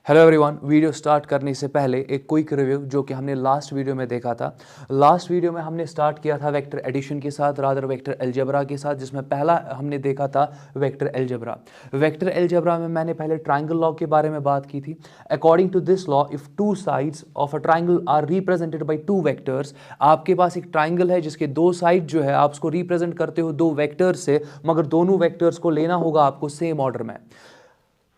Hello everyone, video start करने से पहले एक क्विक रिव्यू जो कि हमने लास्ट वीडियो में देखा था। लास्ट वीडियो में हमने स्टार्ट किया था वेक्टर एडिशन के साथ, रादर वेक्टर अलजेब्रा के साथ, जिसमें पहला हमने देखा था वेक्टर अलजेब्रा। वेक्टर अलजेब्रा में मैंने पहले ट्रायंगल लॉ के बारे में बात की थी। According to this law, if two sides of a triangle are represented by two vectors, आपके पास एक ट्रायंगल है जिसके दो साइड जो है आप उसको रिप्रेजेंट करते हो दो वेक्टर्स से, मगर दोनों वेक्टर्स को लेना होगा आपको सेम ऑर्डर में।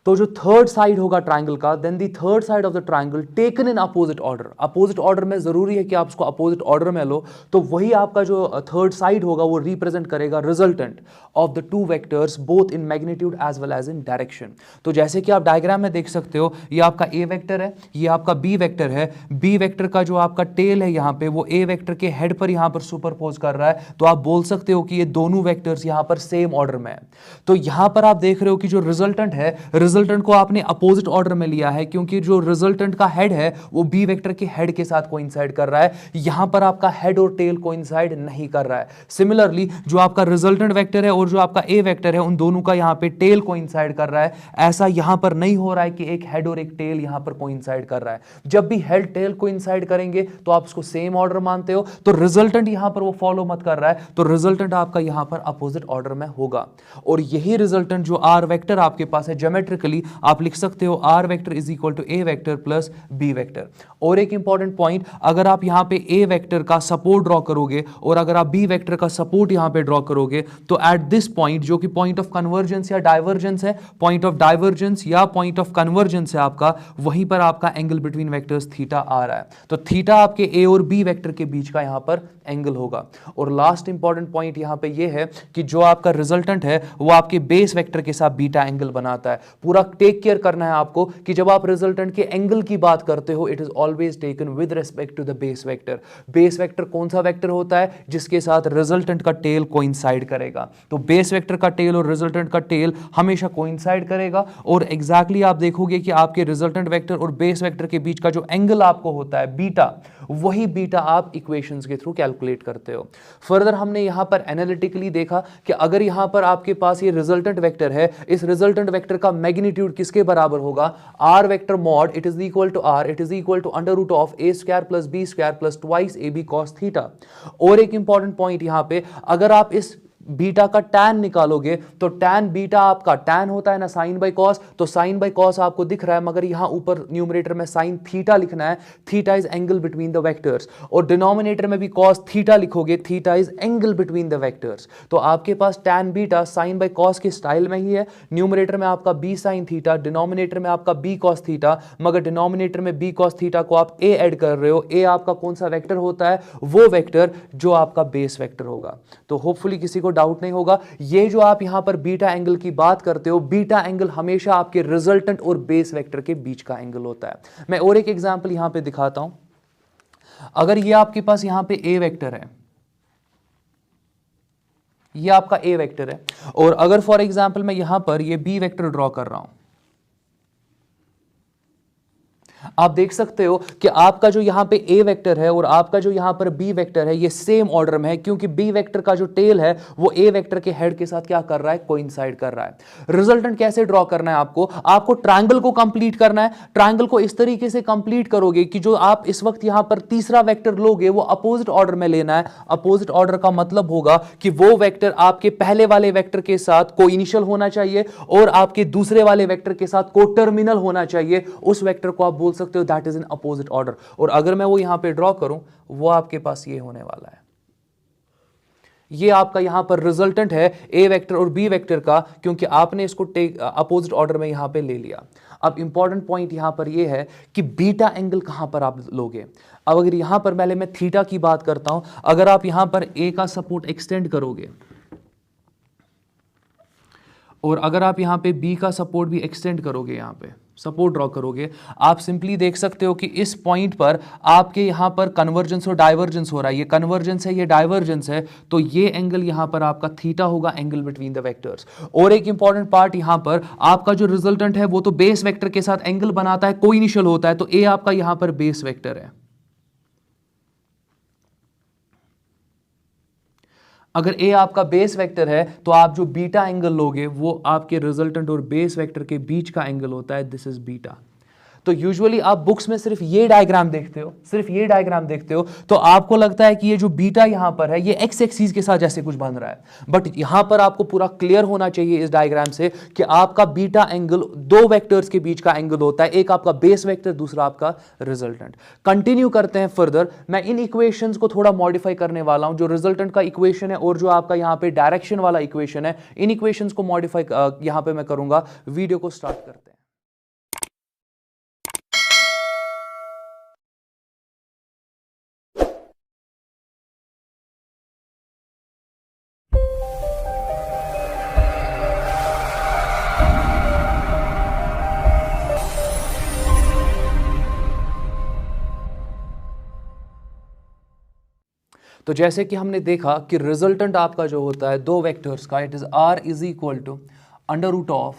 तो जो थर्ड साइड होगा ट्रायंगल का, then the third side of the triangle taken in opposite order. Opposite order में जरूरी है कि आप उसको अपोजिट ऑर्डर में लो, तो वही आपका जो थर्ड साइड होगा वो रिप्रेजेंट करेगा resultant of the two vectors both in magnitude as well as in direction. तो जैसे कि आप डायग्राम में देख सकते हो, ये आपका ए वेक्टर है, ये आपका बी वेक्टर है। बी वेक्टर का जो आपका टेल है यहाँ पे वो ए वेक्टर के हेड पर यहाँ पर सुपरपोज कर रहा है, तो आप बोल सकते हो कि ये दोनों वेक्टर्स यहाँ पर सेम ऑर्डर में है। तो यहाँ पर आप देख रहे हो कि जो रिजल्टेंट है, रिजल्टेंट को आपने अपोजिट ऑर्डर में लिया है, क्योंकि जो रिजल्टेंट का हेड है वो बी वेक्टर के हेड के साथ कोइंसाइड कर रहा है। यहां पर आपका हेड और टेल कोइंसाइड नहीं कर रहा है। सिमिलरली जो आपका रिजल्टेंट वेक्टर है और जो आपका ए वेक्टर है, उन दोनों का यहां पे टेल कोइंसाइड कर रहा है। ऐसा यहां पर नहीं हो रहा है कि एक हेड और एक टेल यहां पर कोइंसाइड कर रहा है। जब भी हेड टेल कोइंसाइड करेंगे तो आप उसको सेम ऑर्डर मानते हो, तो रिजल्टेंट यहां पर वो फॉलो मत कर रहा है, तो रिजल्टेंट आपका यहां पर अपोजिट ऑर्डर में होगा। और यही रिजल्टेंट जो आर वेक्टर आपके पास है, ज्योमेट्रिकली आप लिख सकते हो R vector is equal to A vector plus B vector. और एक इंपॉर्टेंट पॉइंट, अगर आप यहां पे ए वेक्टर का सपोर्ट ड्रॉ करोगे और अगर आप बी वेक्टर का सपोर्ट यहां पे ड्रॉ करोगे, तो एट दिस पॉइंट, जो कि पॉइंट ऑफ कन्वर्जेंस या डाइवर्जेंस है, पॉइंट ऑफ डाइवर्जेंस या पॉइंट ऑफ कन्वर्जेंस है आपका, वहीं पर आपका एंगल बिटवीन वेक्टर्स थीटा आ रहा है। तो थीटा आपके ए और बी वेक्टर के बीच का यहां पर एंगल होगा। और लास्ट इंपॉर्टेंट पॉइंट यहां पे ये है कि जो आपका रिजल्टेंट है वो आपके बेस वेक्टर के साथ बीटा एंगल बनाता है। पूरा टेक केयर करना है आपको कि जब आप रिजल्टेंट के एंगल की बात करते हो, it is always taken with respect to the base vector. Base vector कौन सा वेक्टर होता है? जिसके साथ रिजल्टेंट का टेल कोइंसाइड करेगा। तो बेस वेक्टर का टेल और रिजल्टेंट का टेल हमेशा कोइंसाइड करेगा, और एग्जैक्टली आप देखोगे कि आपके रिजल्टेंट वेक्टर और बेस वेक्टर के बीच का जो एंगल आपको होता है बीटा, वही बीटा आप इक्वेशंस के थ्रू कैलकुलेट करते हो। फर्दर हमने यहां पर एनालिटिकली देखा कि अगर यहां पर आपके पास ये रिजल्टेंट वेक्टर है, इस रिजल्टेंट वेक्टर का मैग्नीट्यूड किसके बराबर होगा? R vector mod it is equal to R, it is equal to under root of A square plus B square plus twice A B cos theta. और एक important point यहां पे, अगर आप इस बीटा का टैन निकालोगे तो टैन बीटा आपका, टैन होता है ना साइन बाय कॉस, तो साइन बाय कॉस आपको दिख रहा है, मगर यहां ऊपर न्यूमरेटर में साइन थीटा लिखना है। Theta is angle between the vectors, और डिनोमिनेटर में भी कॉस थीटा लिखोगे, theta is angle between the vectors. तो आपके पास tan beta sine by cos के स्टाइल में ही है। न्यूमरेटर में आपका बी साइन थीटा, डिनोमिनेटर में आपका बी कॉस थीटा, मगर डिनोमिनेटर में बी कॉस थीटा को आप ए ऐड कर रहे हो। ए आपका कौन सा वेक्टर होता है? वो वेक्टर जो आपका बेस वेक्टर होगा। तो होपफुली किसी को डाउट नहीं होगा। ये जो आप यहां पर बीटा एंगल की बात करते हो, बीटा एंगल हमेशा आपके रिजल्टेंट और बेस वेक्टर के बीच का एंगल होता है। मैं और एक एग्जांपल यहां पे दिखाता हूं। अगर ये आपके पास यहां पे ए वेक्टर है, ये आपका ए वेक्टर है, और अगर फॉर एग्जांपल मैं यहां पर ये बी वेक्टर ड्रॉ कर रहा हूं, आप देख सकते हो कि आपका जो यहां पे ए वेक्टर है और आपका जो यहां पर बी वेक्टर है, ये सेम ऑर्डर में है, क्योंकि बी वेक्टर का जो टेल है वो ए वेक्टर के हेड के साथ क्या कर रहा है? कोइंसाइड कर रहा है। रिजल्टेंट कैसे ड्रॉ करना है आपको? आपको ट्रायंगल को कंप्लीट करना है। ट्रायंगल को इस तरीके से कंप्लीट करोगे कि जो आप इस वक्त यहां पर तीसरा वेक्टर लोगे वो अपोजिट ऑर्डर में लेना है। अपोजिट ऑर्डर का मतलब होगा कि वो वेक्टर आपके पहले वाले वेक्टर के साथ को इनिशियल होना चाहिए और आपके दूसरे वाले वेक्टर के साथ को टर्मिनल होना चाहिए। उस वेक्टर को आप बोल सकते हो that is in opposite order. और अगर मैं वो यहां पे ड्रॉ करूं, वो आपके पास ये होने वाला है। ये आपका यहां पर रिजल्टेंट है ए वेक्टर और बी वेक्टर का, क्योंकि आपने इसको अपोजिट ऑर्डर में यहां पे ले लिया। अब इंपॉर्टेंट पॉइंट यहां पर यह है कि बीटा एंगल कहां पर आप लोगे। अब अगर यहां पर पहले मैं थीटा की बात करता हूं, अगर आप यहां पर ए का सपोर्ट एक्सटेंड करोगे और अगर आप यहां पे बी का सपोर्ट भी एक्सटेंड करोगे, यहां पे सपोर्ट ड्रॉ करोगे, आप सिंपली देख सकते हो कि इस पॉइंट पर आपके यहां पर कन्वर्जेंस और डाइवर्जेंस हो रहा है। ये कन्वर्जेंस है, ये डाइवर्जेंस है, तो ये एंगल यहां पर आपका थीटा होगा, एंगल बिटवीन द वेक्टर्स। और एक इंपॉर्टेंट पार्ट यहां पर, आपका जो रिजल्टेंट है वो तो बेस वेक्टर के साथ एंगल बनाता है, कोइनिशियल होता है, तो ए आपका यहां पर बेस वेक्टर है। अगर ए आपका बेस वेक्टर है तो आप जो बीटा एंगल लोगे वो आपके रिजल्टेंट और बेस वेक्टर के बीच का एंगल होता है, दिस इज बीटा। तो यूजुअली आप बुक्स में सिर्फ ये डायग्राम देखते हो, सिर्फ ये डायग्राम देखते हो, तो आपको लगता है कि ये जो बीटा यहां पर है ये एक्स एक्सिस के साथ जैसे कुछ बन रहा है, बट यहां पर आपको पूरा क्लियर होना चाहिए इस डायग्राम से कि आपका बीटा एंगल दो वेक्टर्स के बीच का एंगल होता है, एक आपका बेस वेक्टर, दूसरा आपका रिजल्टेंट। कंटिन्यू करते हैं फर्दर। मैं इन इक्वेशंस को थोड़ा मॉडिफाई करने वाला हूं, जो रिजल्टेंट का इक्वेशन है और जो आपका यहां पे डायरेक्शन वाला इक्वेशन है, इन इक्वेशंस को मॉडिफाई यहां पे मैं करूंगा। वीडियो को स्टार्ट करते हैं। तो जैसे कि हमने देखा कि रिजल्टेंट आपका जो होता है दो वेक्टर्स का, it is R is equal to under root of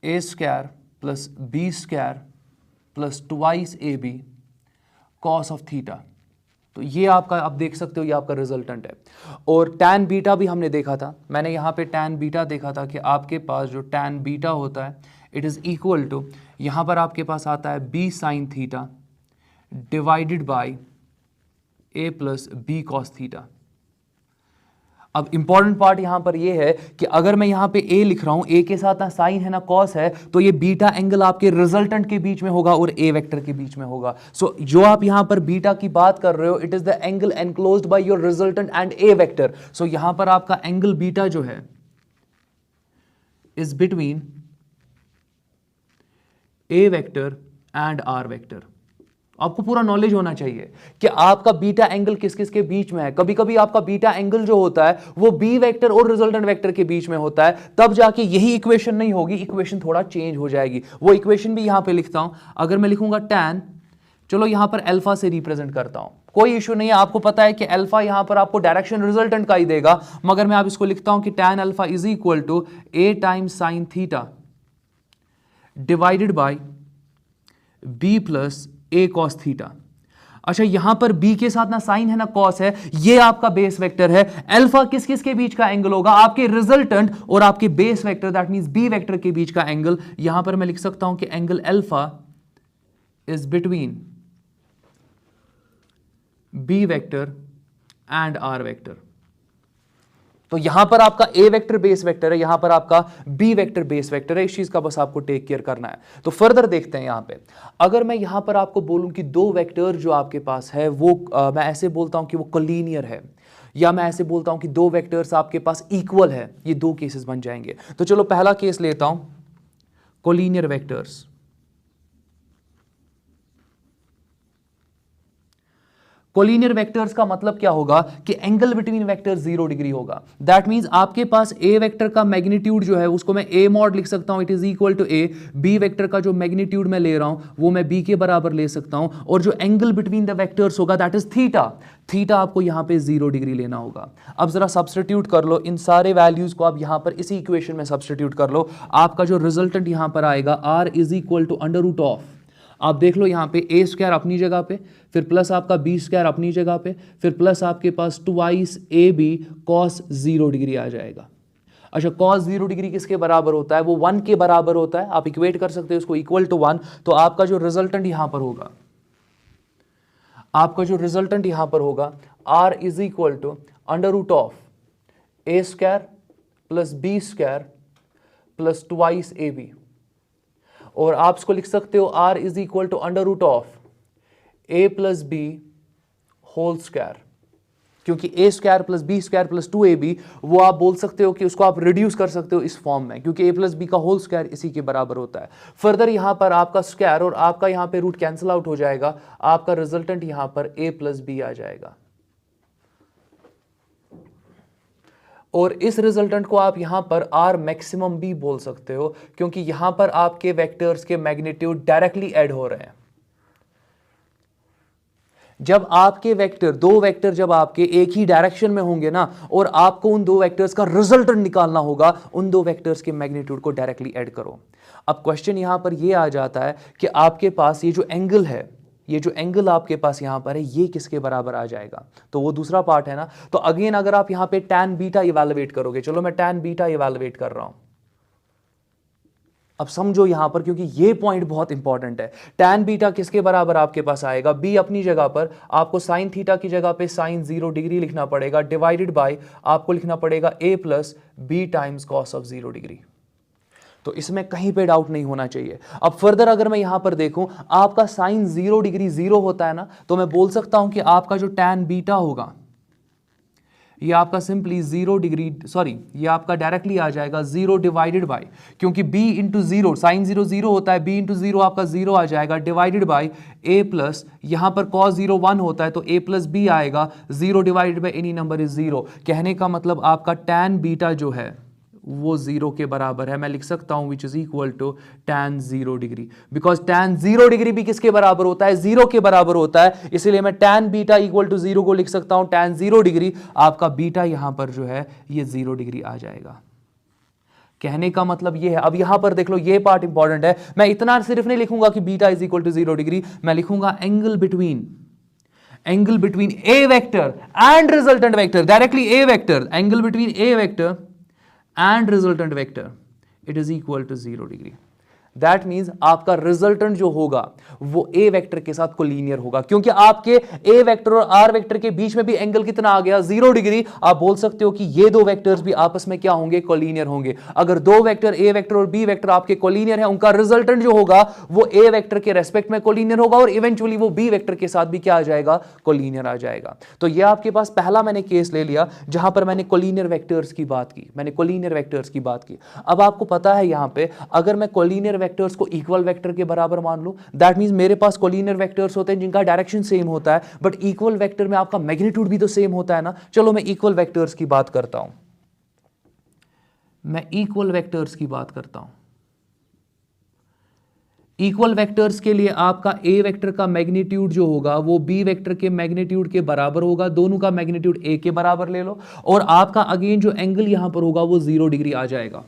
A square plus B square plus twice A B cos of theta. तो ये आपका, आप देख सकते हो, ये आपका रिजल्टेंट है। और टैन बीटा भी हमने देखा था, मैंने यहाँ पे टैन बीटा देखा था कि आपके पास जो टैन बीटा होता है इट इज इक्वल टू, यहाँ पर आपके पास आता है B sine theta divided by A plus B cos theta. अब इंपॉर्टेंट पार्ट यहां पर ये है कि अगर मैं यहां पे ए लिख रहा हूं, ए के साथ ना साइन है ना कॉस है, तो ये बीटा एंगल आपके रिजल्टेंट के बीच में होगा और ए वेक्टर के बीच में होगा। सो जो आप यहां पर बीटा की बात कर रहे हो, it is the angle enclosed by your resultant and A vector. So यहां पर आपका एंगल बीटा जो है is between A vector and R vector. आपको पूरा नॉलेज होना चाहिए कि आपका बीटा एंगल किस किस के बीच में है। कभी कभी आपका बीटा एंगल जो होता है वो बी वेक्टर और रिजल्टेंट वेक्टर के बीच में होता है, तब जाके यही इक्वेशन नहीं होगी, इक्वेशन थोड़ा चेंज हो जाएगी। वो इक्वेशन भी यहां पे लिखता हूं। अगर मैं लिखूंगा टैन, चलो यहां पर अल्फा से रिप्रेजेंट करता हूं, कोई इशू नहीं है। आपको पता है कि अल्फा यहां पर आपको डायरेक्शन रिजल्टेंट का ही देगा, मगर मैं आप इसको लिखता हूं कि tan alpha is equal to A times sine theta divided by B plus A cos theta. अच्छा, यहां पर b के साथ ना साइन है ना कॉस है, ये आपका बेस वेक्टर है। अल्फा किस किस के बीच का एंगल होगा? आपके रिजल्टेंट और आपके base vector, that means b vector के बीच का एंगल। यहां पर मैं लिख सकता हूं कि angle alpha is between b vector and r vector. तो यहां पर आपका ए वेक्टर बेस वेक्टर है, यहां पर आपका बी वेक्टर बेस वेक्टर है। इस चीज का बस आपको टेक केयर करना है। तो फर्दर देखते हैं यहां पे। अगर मैं यहां पर आपको बोलूं कि दो वेक्टर जो आपके पास है वो मैं ऐसे बोलता हूं कि वो कोलिनियर है, या मैं ऐसे बोलता हूं कि दो वेक्टर्स आपके पास इक्वल है, ये दो केसेस बन जाएंगे। तो चलो पहला केस लेता हूं, कोलिनियर वेक्टर्स। कोलिनियर वेक्टर्स का मतलब क्या होगा कि एंगल बिटवीन वेक्टर्स 0 डिग्री होगा। दैट मींस आपके पास ए वेक्टर का मैग्नीट्यूड जो है उसको मैं ए मॉड लिख सकता हूं, it is equal to A. B vector का जो मैग्नीट्यूड मैं ले रहा हूं वो मैं बी के बराबर ले सकता हूं, और जो एंगल बिटवीन द वेक्टर्स होगा दैट इज थीटा। थीटा आपको यहां पे 0 डिग्री लेना होगा। अब जरा सब्स्टिट्यूट कर लो इन सारे वैल्यूज को, आप यहां पर इसी इक्वेशन में सब्स्टिट्यूट कर लो। आपका जो रिजल्टेंट यहां पर आएगा R is equal to under root of, आप देख लो यहाँ पे ए स्क्वायर अपनी जगह पे, फिर प्लस आपका बी स्क्वायर अपनी जगह पे, फिर प्लस आपके पास twice A B cos 0 degree आ जाएगा। अच्छा, कॉस 0 डिग्री किसके बराबर होता है? वो 1 के बराबर होता है। आप इक्वेट कर सकते हो उसको इक्वल टू 1। तो आपका जो रिजल्टेंट यहां पर होगा, आपका जो रिजल्टेंट यहां पर होगा R is equal to under root of A square plus B square plus twice A B, और आप इसको लिख सकते हो r is equal to under root of A plus B whole square, क्योंकि A square plus B square plus 2ab वो आप बोल सकते हो कि उसको आप रिड्यूस कर सकते हो इस फॉर्म में, क्योंकि ए प्लस बी का होल स्क्वायर इसी के बराबर होता है। फर्दर यहां पर आपका स्क्वायर और आपका यहां पे रूट कैंसिल आउट हो जाएगा, आपका रिजल्टेंट यहां पर a प्लस बी आ जाएगा। और इस रिजल्टेंट को आप यहां पर आर मैक्सिमम भी बोल सकते हो, क्योंकि यहां पर आपके वेक्टर्स के मैग्नीट्यूड डायरेक्टली ऐड हो रहे हैं। जब आपके वेक्टर, दो वेक्टर जब आपके एक ही डायरेक्शन में होंगे ना, और आपको उन दो वेक्टर्स का रिजल्टेंट निकालना होगा, उन दो वेक्टर्स के मैग्नीट्यूड को डायरेक्टली ऐड करो। अब क्वेश्चन यहां पर यह आ जाता है कि आपके पास ये जो एंगल है, ये जो एंगल आपके पास यहां पर है, ये किसके बराबर आ जाएगा? तो वो दूसरा पार्ट है ना। तो अगेन अगर आप यहां पे tan बीटा इवैल्यूएट करोगे, चलो मैं tan बीटा इवैल्यूएट कर रहा हूं, अब समझो यहां पर, क्योंकि ये पॉइंट बहुत इंपॉर्टेंट है। tan बीटा किसके बराबर आपके पास आएगा, b अपनी जगह पर आपको sin थीटा की जगह पे sin 0 डिग्री लिखना पड़ेगा, डिवाइडेड बाय आपको लिखना पड़ेगा a plus b times cos of 0 degree. तो इसमें कहीं पे डाउट नहीं होना चाहिए। अब फर्दर अगर मैं यहां पर देखूं, आपका sin 0 डिग्री 0 होता है ना, तो मैं बोल सकता हूं कि आपका जो tan बीटा होगा ये आपका सिंपली 0 डिग्री, सॉरी ये आपका डायरेक्टली आ जाएगा 0 डिवाइडेड बाय, क्योंकि b इंटू 0, साइन 0 0 होता है, b इंटू 0 आपका 0 आ जाएगा, डिवाइडेड बाय a प्लस, यहां पर cos 0 1 होता है तो a प्लस b आएगा, 0 divided by any number is 0। कहने का मतलब आपका tan बीटा जो है वो 0 के बराबर है। मैं लिख सकता हूं which is equal to tan 0 degree, because tan 0 degree भी किसके बराबर होता है, 0 के बराबर होता है, इसलिए मैं tan बीटा इक्वल टू 0 को लिख सकता हूं tan 0 डिग्री, आपका बीटा यहां पर जो है ये 0 डिग्री आ जाएगा। कहने का मतलब ये है। अब यहां पर देख लो, ये पार्ट इंपॉर्टेंट है, मैं इतना सिर्फ नहीं लिखूंगा कि beta is equal to 0 degree, मैं लिखूंगा angle between A vector and resultant vector, directly A vector, angle between A vector and resultant vector, it is equal to 0 degree। That means आपका रिजल्टेंट जो होगा वो ए वेक्टर के साथ collinear होगा, क्योंकि आपके ए वेक्टर और आर वेक्टर के बीच में भी एंगल कितना आ गया, 0 डिग्री। आप बोल सकते हो कि ये दो वेक्टर्स भी आपस में क्या होंगे, कोलिनियर होंगे। अगर दो वेक्टर ए वेक्टर और बी वेक्टर आपके कोलिनियर है, उनका रिजल्टेंट जो होगा वो ए वेक्टर के रेस्पेक्ट में कोलिनियर होगा और इवेंचुअली वो बी वेक्टर के साथ भी क्या आ जाएगा, कोलिनियर आ जाएगा। तो ये आपके पास पहला मैंने केस ले लिया जहां पर मैंने कोलिनियर वेक्टर्स की बात की, अब आपको पता है यहां पे अगर मैं कोलिनियर वेक्टर्स को इक्वल वेक्टर के बराबर मान लूं, दैट मींस मेरे पास कोलिनियर वेक्टर्स होते हैं जिनका डायरेक्शन सेम होता है, बट इक्वल वेक्टर में आपका मैग्नीट्यूड भी तो सेम होता है ना। चलो मैं इक्वल वेक्टर्स की बात करता हूं, इक्वल वेक्टर्स के लिए आपका ए वेक्टर का मैग्नीट्यूड जो होगा वो बी वेक्टर के मैग्नीट्यूड के बराबर होगा, दोनों का मैग्नीट्यूड ए के बराबर ले लो, और आपका अगेन जो एंगल यहां पर होगा वो 0 डिग्री आ जाएगा।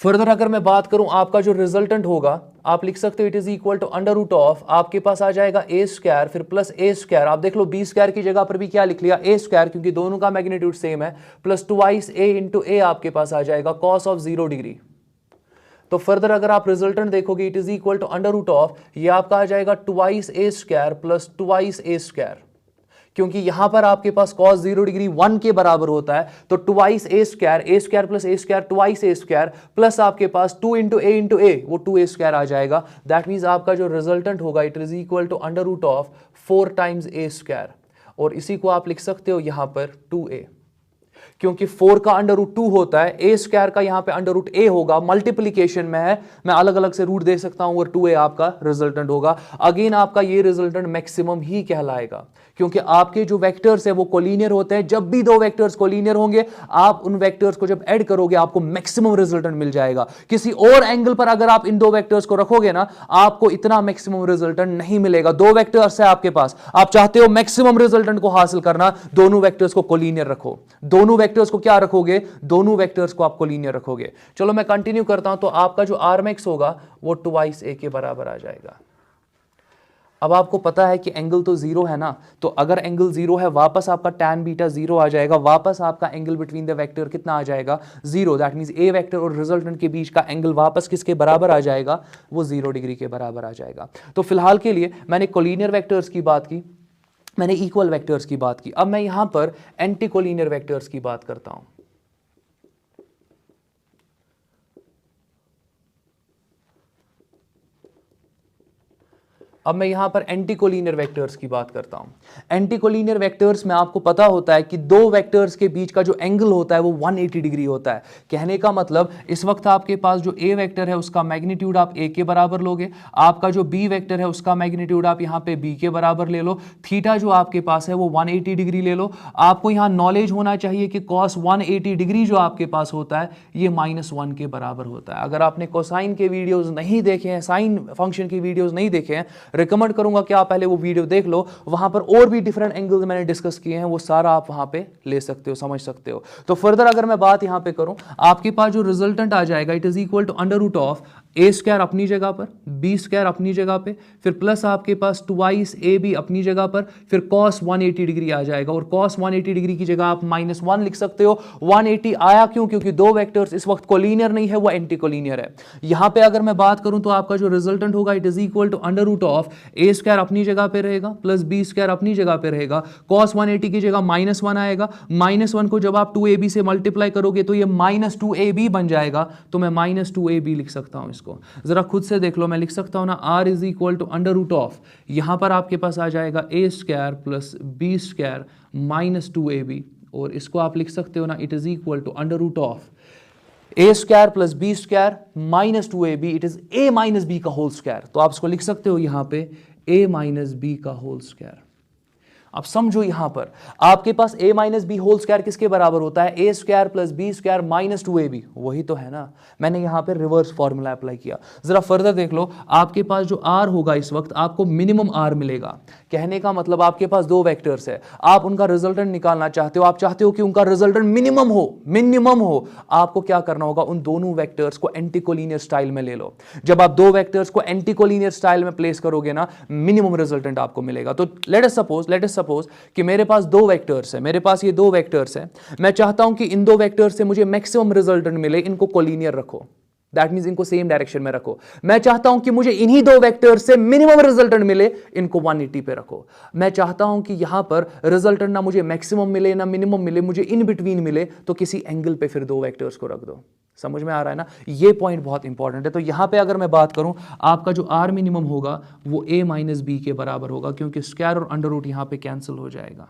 फर्दर अगर मैं बात करूं, आपका जो रिजल्टेंट होगा आप लिख सकते हो it is equal to under root of, आपके पास आ जाएगा ए स्क्वायर फिर प्लस ए स्क्वायर, आप देख लो बी स्क्वायर की जगह पर भी क्या लिख लिया, ए स्क्वायर, क्योंकि दोनों का मैग्नीट्यूड सेम है, plus twice A into A आपके पास आ जाएगा कॉस ऑफ 0 डिग्री। तो फर्दर अगर आप रिजल्टेंट देखोगे it is equal to under root of, ये आपका आ जाएगा twice A square plus twice A square, क्योंकि यहां पर आपके पास cos 0 डिग्री 1 के बराबर होता है, तो twice A square plus A square twice A square plus आपके पास 2 इंटू ए वो 2 ए स्क्वायर आ जाएगा। दैट मीन्स आपका जो रिजल्टेंट होगा it is equal to under root of 4 times A square, और इसी को आप लिख सकते हो यहां पर 2a, क्योंकि 4 का अंडर रूट 2 होता है, ए स्क्वायर का यहां पे अंडर रूट ए होगा, मल्टीप्लीकेशन में है, मैं अलग अलग से रूट दे सकता हूं और 2a आपका रिजल्टेंट होगा। अगेन आपका ये रिजल्टेंट मैक्सिमम ही कहलाएगा, क्योंकि आपके जो वेक्टर्स है वो कोलिनियर होते हैं। जब भी दो वेक्टर्स कोलिनियर होंगे आप उन वेक्टर्स को जब ऐड करोगे आपको मैक्सिमम रिजल्टेंट मिल जाएगा। किसी और एंगल पर अगर आप इन दो वेक्टर्स को रखोगे ना, आपको इतना मैक्सिमम रिजल्टेंट नहीं मिलेगा। दो वेक्टर्स है आपके पास, आप चाहते हो मैक्सिमम रिजल्टेंट को हासिल करना, दोनों वेक्टर्स को कोलिनियर रखो। दोनों वेक्टर्स को क्या रखोगे, दोनों वेक्टर्स को आप कोलिनियर रखोगे। चलो मैं कंटिन्यू करता हूं, तो आपका जो आरमेक्स होगा वो ट्वाइस ए के बराबर आ जाएगा। अब आपको पता है कि एंगल तो 0 है ना, तो अगर एंगल 0 है वापस आपका tan बीटा 0 आ जाएगा, वापस आपका एंगल बिटवीन द वेक्टर कितना आ जाएगा, 0। दैट मींस ए वेक्टर और रिजल्टेंट के बीच का एंगल वापस किसके बराबर आ जाएगा, वो 0 डिग्री के बराबर आ जाएगा। तो फिलहाल के लिए मैंने कोलिनियर वेक्टर्स की बात की, मैंने इक्वल वेक्टर्स की बात की, अब मैं यहां पर एंटी कोलिनियर वेक्टर्स की बात करता हूं। अब मैं यहां पर एंटी कोलिनियर वेक्टर्स की बात करता हूं। एंटी कोलिनियर वेक्टर्स में आपको पता होता है कि दो वेक्टर्स के बीच का जो एंगल होता है वो 180 डिग्री होता है। कहने का मतलब इस वक्त आपके पास जो ए वेक्टर है उसका मैग्नीट्यूड आप ए के बराबर लोगे, आपका जो बी वेक्टर है उसका मैग्नीट्यूड आप यहां पे बी के बराबर ले लो, थीटा जो आपके पास है वो 180 डिग्री ले लो। आपको यहां नॉलेज होना चाहिए कि cos 180 डिग्री जो आपके पास होता है ये -1 के बराबर होता है। अगर आपने कोसाइन के वीडियोज नहीं देखे हैं, साइन फंक्शन की वीडियोज नहीं देखे हैं, रिकमेंड करूंगा कि आप पहले वो वीडियो देख लो, वहां पर और भी डिफरेंट एंगल्स मैंने डिस्कस किए हैं, वो सारा आप वहां पे ले सकते हो, समझ सकते हो। तो फर्दर अगर मैं बात यहां पे करूं, आपके पास जो रिजल्टेंट आ जाएगा it is equal to under root of A square अपनी जगह पर, बी स्क्वायर अपनी जगह पे, फिर प्लस आपके पास ट्वाइस ए बी अपनी जगह पर, फिर कॉस 180 डिग्री आ जाएगा और कॉस 180 डिग्री की जगह आप -1 लिख सकते हो। 180 आया क्यों? क्योंकि दो वेक्टर्स इस वक्त कोलिनियर नहीं है, वो एंटी कोलिनियर है। यहां पे अगर मैं बात करूं तो आपका जो रिजल्टेंट होगा it is equal to under root of A square अपनी जगह पे रहेगा प्लस बी स्क्वायर अपनी जगह पे रहेगा, कॉस 180 की जगह -1 आएगा, -1 को जब आप 2ab से मल्टीप्लाई करोगे तो ये -2ab बन जाएगा, तो मैं -2ab लिख सकता हूं। इसको जरा खुद से देख लो, मैं लिख सकता हूं ना, r is equal to under root of, यहां पर आपके पास आ जाएगा A square plus B square -2ab, और इसको आप लिख सकते हो ना, it is equal to under root of A square plus B square -2ab, it is a minus B का होल स्क्वायर। तो आप इसको लिख सकते हो यहां पे a माइनस बी का होल स्क्वायर। अब समझो यहां पर आपके पास a minus B whole square किसके बराबर होता है? A square plus B square -2ab, वही तो है ना। मैंने यहां पर रिवर्स फॉर्मूला अप्लाई किया। जरा फर्दर देख लो, आपके पास जो r होगा इस वक्त आपको मिनिमम r मिलेगा। कहने का मतलब आपके पास दो वेक्टर्स है, आप उनका रिजल्टेंट निकालना चाहते हो, आप चाहते हो कि उनका रिजल्टेंट मिनिमम हो। आपको क्या करना होगा? उन दोनों वेक्टर्स को एंटीकोलिनियर स्टाइल में ले लो। जब आप दो वेक्टर्स को एंटीकोलिनियर स्टाइल में प्लेस करोगे ना, मिनिमम रिजल्टेंट आपको मिलेगा। तो लेट अस सपोज कि मेरे पास दो वेक्टर्स है, मेरे पास ये दो वेक्टर्स है, मैं चाहता हूं कि इन दो वेक्टर्स से मुझे मैक्सिमम रिजल्टेंट मिले, इनको कोलिनियर रखो, दैट मींस इनको सेम डायरेक्शन में रखो। मैं चाहता हूं कि मुझे इन्हीं दो वेक्टर्स से मिनिमम रिजल्टेंट मिले, इनको 180 पे रखो। मैं चाहता हूं कि यहां पर रिजल्टेंट ना मुझे मैक्सिमम मिले ना मिनिमम मिले, मुझे इन बिटवीन मिले, तो किसी एंगल पे फिर दो वेक्टर्स को रख दो। समझ में आ रहा है ना? ये पॉइंट बहुत इंपॉर्टेंट है। तो यहां पे अगर मैं बात करूं, आपका जो आर मिनिमम होगा वो a माइनस बी के बराबर होगा, क्योंकि स्क्वायर और अंडर रूट यहां पे कैंसिल हो जाएगा।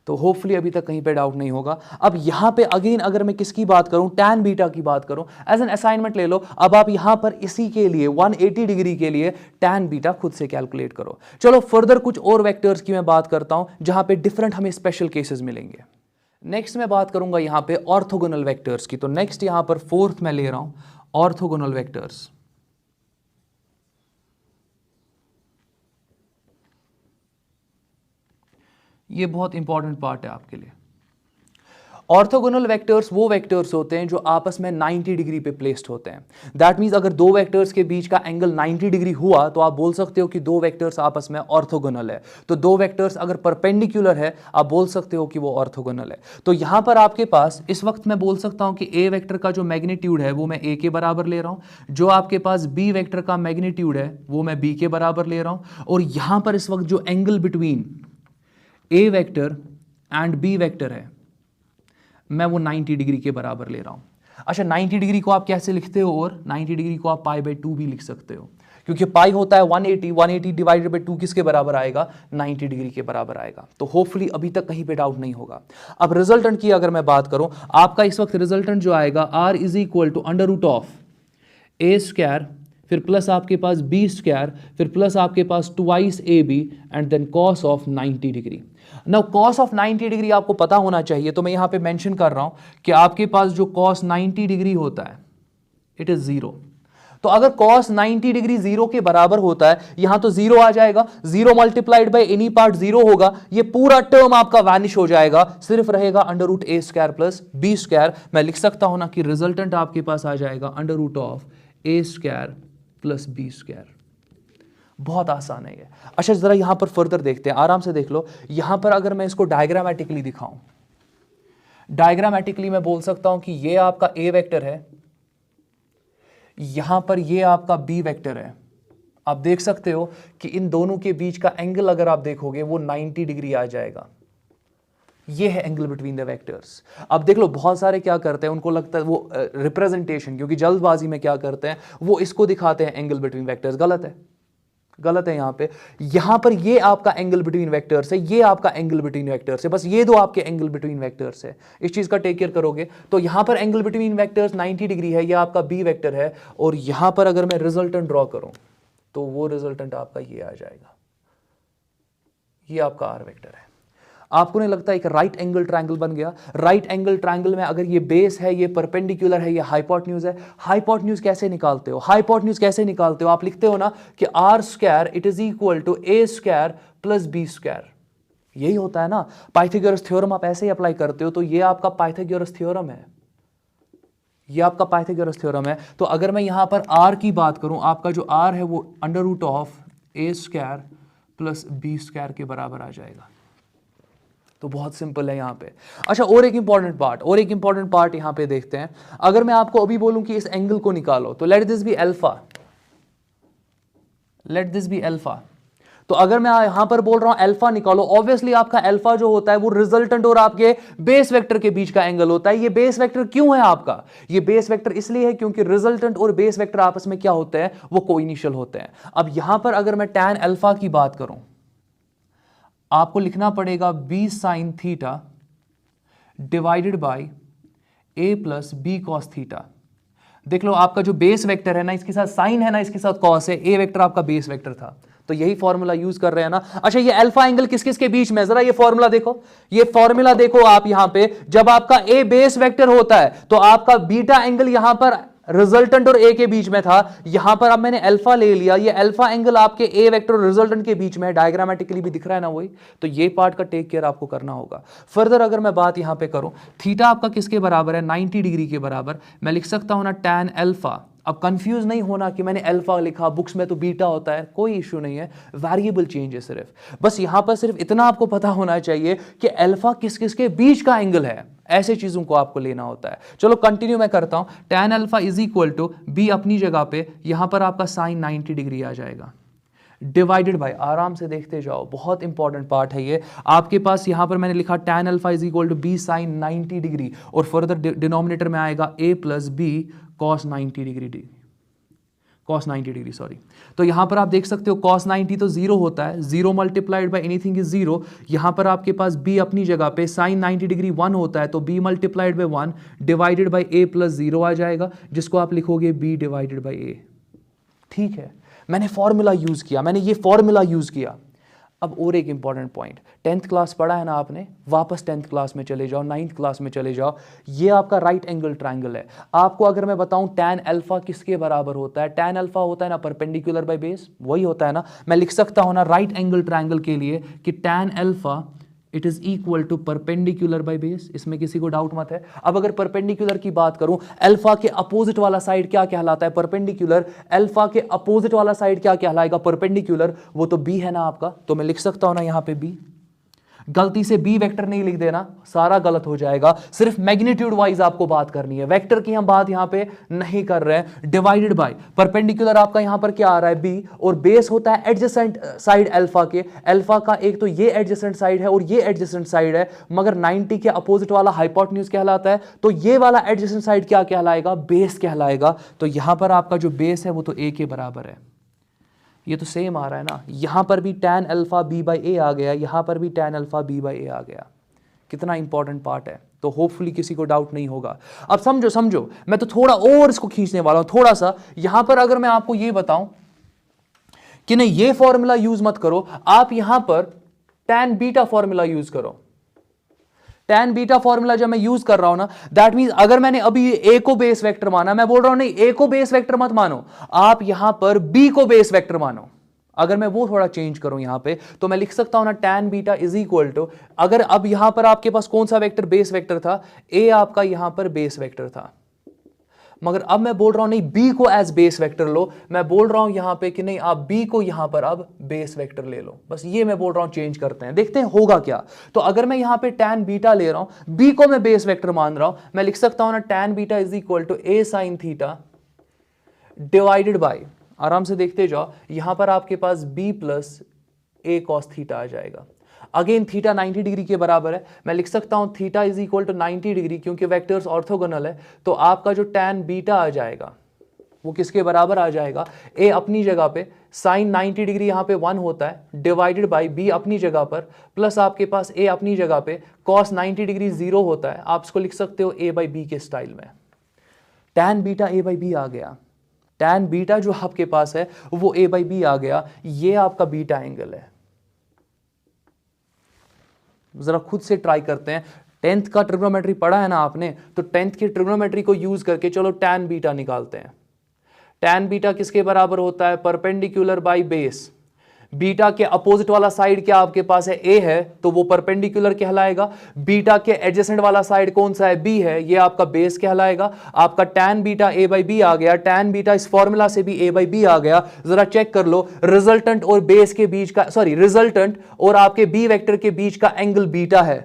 तो होपफुली अभी तक कहीं पे डाउट नहीं होगा। अब यहां पे अगेन अगर मैं किसकी बात करूं, टैन बीटा की बात करूं, एज एन असाइनमेंट ले लो। अब आप यहां पर इसी के लिए 180 डिग्री के लिए टैन बीटा खुद से कैलकुलेट करो। चलो फर्दर कुछ और वेक्टर्स की मैं बात करता हूं जहां पे डिफरेंट हमें स्पेशल केसेस मिलेंगे। नेक्स्ट मैं बात करूंगा यहां पे ऑर्थोगोनल वेक्टर्स की। तो नेक्स्ट यहां पर फोर्थ मैं ले रहा हूं ऑर्थोगोनल वेक्टर्स। ये बहुत इंपॉर्टेंट पार्ट है आपके लिए। ऑर्थोगोनल वेक्टर्स वो वेक्टर्स होते हैं जो आपस में 90 डिग्री पे प्लेस्ड होते हैं। दैट मींस अगर दो वेक्टर्स के बीच का एंगल 90 डिग्री हुआ तो आप बोल सकते हो कि दो वेक्टर्स आपस में ऑर्थोगोनल है। तो दो वेक्टर्स अगर परपेंडिकुलर है आप बोल सकते हो कि वो ऑर्थोगोनल है। तो यहां पर आपके पास इस वक्त मैं बोल सकता हूं कि ए वेक्टर का जो मैग्नीट्यूड है वो मैं ए के बराबर ले रहा हूं, जो आपके पास बी वेक्टर का मैग्नीट्यूड है वो मैं बी के बराबर ले रहा हूं, और यहां पर इस वक्त जो angle between A vector and B vector है मैं वो 90 डिग्री के बराबर ले रहा हूं। अच्छा, 90 डिग्री को आप कैसे लिखते हो? और 90 डिग्री को आप π/2 भी लिख सकते हो, क्योंकि पाई होता है 180 डिवाइडेड बाई 2 किसके बराबर आएगा? 90 डिग्री के बराबर आएगा। तो होपफुली अभी तक कहीं पे डाउट नहीं होगा। अब रिजल्टेंट की अगर मैं बात करूं, आपका इस वक्त रिजल्टेंट जो आएगा r is equal to under root of A square, फिर प्लस आपके पास बी स्क्वायर, फिर प्लस आपके पास twice A B and then cos of 90 degree. Now cos of 90 degree आपको पता होना चाहिए, तो मैं यहां पे मेंशन कर रहा हूं कि आपके पास जो कॉस 90 डिग्री होता है इट इज 0। तो अगर cos 90 डिग्री 0 के बराबर होता है, यहां तो 0 आ जाएगा, 0 मल्टीप्लाइड बाय एनी पार्ट 0 होगा, ये पूरा टर्म आपका वैनिश हो जाएगा, सिर्फ रहेगा अंडर रूट ए स्क्वायर प्लस बी स्क्वायर। मैं लिख सकता हूं ना कि रिजल्टेंट आपके पास आ जाएगा under root of A square plus B square. बहुत आसान है ये। अच्छा जरा यहां पर फर्दर देखते हैं, आराम से देख लो। यहां पर अगर मैं इसको डायग्रामेटिकली दिखाऊं, डायग्रामेटिकली मैं बोल सकता हूं कि ये आपका ए वेक्टर है, यहां पर ये आपका बी वेक्टर है। आप देख सकते हो कि इन दोनों के बीच का एंगल अगर आप देखोगे वो 90 डिग्री आ जाएगा। ये है एंगल बिटवीन द वेक्टर्स। अब देख लो, बहुत सारे क्या करते हैं, उनको लगता है वो रिप्रेजेंटेशन, क्योंकि जल्दबाजी में क्या करते हैं वो इसको दिखाते हैं एंगल बिटवीन वेक्टर्स। गलत है, गलत है। यहां पर ये आपका एंगल बिटवीन वेक्टर्स है, ये आपका एंगल बिटवीन वेक्टर्स है, बस ये दो आपके एंगल बिटवीन वेक्टर्स है। इस चीज का टेक केयर करोगे तो यहां पर एंगल बिटवीन वेक्टर्स 90 डिग्री है, ये आपका बी वेक्टर है, और यहां पर अगर मैं रिजल्टेंट ड्रॉ करूं तो वो रिजल्टेंट आपका ये आ जाएगा, ये आपका आर वेक्टर है। आपको नहीं लगता एक राइट एंगल ट्रायंगल बन गया? राइट एंगल ट्रायंगल में अगर ये बेस है, ये परपेंडिकुलर है, ये हाइपोटेन्यूज है। हाइपोटेन्यूज कैसे निकालते हो? हाइपोटेन्यूज कैसे निकालते हो? आप लिखते हो ना कि R square it is equal to A square plus B square. यही होता है ना, पाइथागोरस थ्योरम आप ऐसे ही अप्लाई करते हो, तो ये आपका पाइथागोरस थ्योरम है। ये आपका पाइथागोरस थ्योरम है। तो अगर मैं यहां पर r की बात करूं, आपका जो r है वो under root of a square plus b square के बराबर आ जाएगा। तो बहुत सिंपल है यहां पे। अच्छा, और एक इंपॉर्टेंट पार्ट यहां पे देखते हैं। अगर मैं आपको अभी बोलूं कि इस एंगल को निकालो, तो लेट दिस बी अल्फा। तो अगर मैं यहां पर बोल रहा हूं अल्फा निकालो, ऑब्वियसली आपका अल्फा जो होता है वो रिजल्टेंट और आपके बेस वेक्टर के बीच का एंगल होता है। ये बेस वेक्टर क्यों है आपका? ये बेस वेक्टर इसलिए है क्योंकि रिजल्टेंट और बेस वेक्टर आपस में क्या होते हैं, वो कोइनिशियल होते हैं। अब यहां पर अगर मैं tan अल्फा की बात करूं, आपको लिखना पड़ेगा b sin theta divided by a plus b cos theta. देख लो, आपका जो बेस वेक्टर है ना, इसके साथ साइन है ना, इसके साथ कॉस है। ए वेक्टर आपका बेस वेक्टर था, तो यही फॉर्मूला यूज कर रहे हैं ना। अच्छा, ये अल्फा एंगल किस किस के बीच में, जरा ये फॉर्मूला देखो, ये फॉर्मूला देखो आप यहां पे। जब आपका ए बेस वेक्टर होता है तो आपका बीटा एंगल यहां पर रिजल्टेंट और ए के बीच में था। यहां पर अब मैंने अल्फा ले लिया, ये अल्फा एंगल आपके ए वेक्टर और रिजल्टेंट के बीच में है, डायग्रामेटिकली भी दिख रहा है ना वही। तो ये पार्ट का टेक केयर आपको करना होगा। फर्दर अगर मैं बात यहां पे करूं, थीटा आपका किसके बराबर है, 90 डिग्री के बराबर। मैं लिख सकता हूं ना tan अल्फा। अब कंफ्यूज नहीं होना कि मैंने अल्फा लिखा, बुक्स में तो बीटा होता है, कोई इशू नहीं है, वेरिएबल चेंज है सिर्फ। बस यहां पर सिर्फ इतना आपको पता होना चाहिए कि अल्फा किस किस के बीच का एंगल है, ऐसे चीजों को आपको लेना होता है। चलो कंटिन्यू मैं करता हूं। tan alpha is equal to B अपनी जगह पे, यहां पर आपका साइन 90 डिग्री आ जाएगा, डिवाइडेड बाय, आराम से देखते जाओ, बहुत इंपॉर्टेंट पार्ट है ये आपके पास। यहां पर मैंने लिखा tan alpha is equal to B sine 90 degree, और फर्दर डिनोमिनेटर में आएगा a plus B cos 90 degree sorry. तो यहां पर आप देख सकते हो cos 90 तो जीरो होता है, zero multiplied by anything is zero. यहां पर आपके पास b अपनी जगह पे, साइन 90 डिग्री 1 होता है, तो b multiplied by 1 divided by a plus zero आ जाएगा, जिसको आप लिखोगे b डिवाइडेड बाय a। ठीक है, मैंने फॉर्मूला यूज किया। अब और एक इंपॉर्टेंट पॉइंट, 10th क्लास पढ़ा है ना आपने, वापस 10th क्लास में चले जाओ, 9th क्लास में चले जाओ। ये आपका राइट एंगल ट्रायंगल है। आपको अगर मैं बताऊं tan अल्फा किसके बराबर होता है, tan अल्फा होता है ना परपेंडिकुलर बाय बेस, वही होता है ना। मैं लिख सकता हूं ना राइट एंगल ट्रायंगल के लिए कि tan alpha it is equal to perpendicular by base. इसमें किसी को डाउट मत है। अब अगर परपेंडिकुलर की बात करूं, अल्फा के अपोजिट वाला साइड क्या कहलाता है, परपेंडिकुलर। अल्फा के अपोजिट वाला साइड क्या कहलाएगा, परपेंडिकुलर। वो तो बी है ना आपका, तो मैं लिख सकता हूं ना यहां पे बी। गलती से बी वेक्टर नहीं लिख देना, सारा गलत हो जाएगा। सिर्फ मैग्नीट्यूड वाइज आपको बात करनी है, वेक्टर की हम बात यहां पे नहीं कर रहे हैं। डिवाइडेड बाय परपेंडिकुलर आपका यहां पर क्या आ रहा है, बी, और बेस होता है एडजेसेंट साइड अल्फा के। अल्फा का एक तो ये एडजेसेंट साइड है और ये एडजेसेंट साइड है, मगर 90 के अपोजिट वाला हाइपोटेन्यूज कहलाता है, तो ये वाला एडजेसेंट साइड क्या कहलाएगा, बेस कहलाएगा। तो यहां पर आपका जो बेस है वो तो ए के बराबर है। ये तो सेम आ रहा है ना, यहां पर भी tan अल्फा b बाई ए आ गया, यहां पर भी tan अल्फा b बाई ए आ गया। कितना इंपॉर्टेंट पार्ट है, तो होपफुली किसी को डाउट नहीं होगा। अब समझो, मैं तो थोड़ा और इसको खींचने वाला हूं थोड़ा सा। यहां पर अगर मैं आपको ये बताऊं कि नहीं, ये फॉर्मूला यूज मत करो, आप यहां पर tan बीटा फॉर्मूला यूज करो। tan बीटा फॉर्मूला जब मैं यूज कर रहा हूं ना, दैट मींस अगर मैंने अभी a को बेस वेक्टर माना, मैं बोल रहा हूं नहीं a को बेस वेक्टर मत मानो, आप यहां पर b को बेस वेक्टर मानो। अगर मैं वो थोड़ा चेंज करूं यहां पे, तो मैं लिख सकता हूं ना tan beta is equal to, अगर अब यहां पर आपके पास कौन सा वेक्टर बेस वेक्टर था, a आपका यहां पर बेस वेक्टर था, मगर अब मैं बोल रहा हूं नहीं b को एज बेस वेक्टर लो। मैं बोल रहा हूं यहां पे कि नहीं, आप b को यहां पर अब बेस वेक्टर ले लो। बस ये मैं बोल रहा हूं, चेंज करते हैं, देखते हैं होगा क्या। तो अगर मैं यहां पे tan बीटा ले रहा हूं, b को मैं बेस वेक्टर मान रहा हूं, मैं लिख सकता हूं ना tan beta is equal to a sin theta divided by, आराम से देखते जाओ, यहां पर आपके पास b plus a cos theta आ जाएगा। अगेन थीटा 90 डिग्री के बराबर है, मैं लिख सकता हूं theta is equal to 90 degree, क्योंकि वेक्टर्स ऑर्थोगोनल है। तो आपका जो tan बीटा आ जाएगा वो किसके बराबर आ जाएगा, a अपनी जगह पे, साइन 90 डिग्री यहां पे 1 होता है, डिवाइडेड बाय b अपनी जगह पर, प्लस आपके पास a अपनी जगह पे, cos 90 डिग्री 0 होता है। आप इसको लिख सकते हो a बाई b के स्टाइल में। tan beta a by b आ गया, tan बीटा जो आपके पास है वो a बाई b आ गया। ये आपका बीटा एंगल है। जरा खुद से ट्राई करते हैं। 10th का ट्रिग्नोमेट्री पढ़ा है ना आपने, तो 10th की ट्रिग्नोमेट्री को यूज करके चलो tan बीटा निकालते हैं। tan बीटा किसके बराबर होता है, परपेंडिकुलर बाय बेस। बीटा के अपोजिट वाला साइड क्या आपके पास है, ए है, तो वो परपेंडिकुलर कहलाएगा। बीटा के एडजेसेंट वाला साइड कौन सा है, बी है, ये आपका बेस कहलाएगा। आपका tan beta a by B आ गया, tan बीटा इस फॉर्मूला से भी a बाई बी आ गया। जरा चेक कर लो, रिजल्टेंट और बेस के बीच का, सॉरी, रिजल्टेंट और आपके बी वेक्टर के बीच का एंगल बीटा है।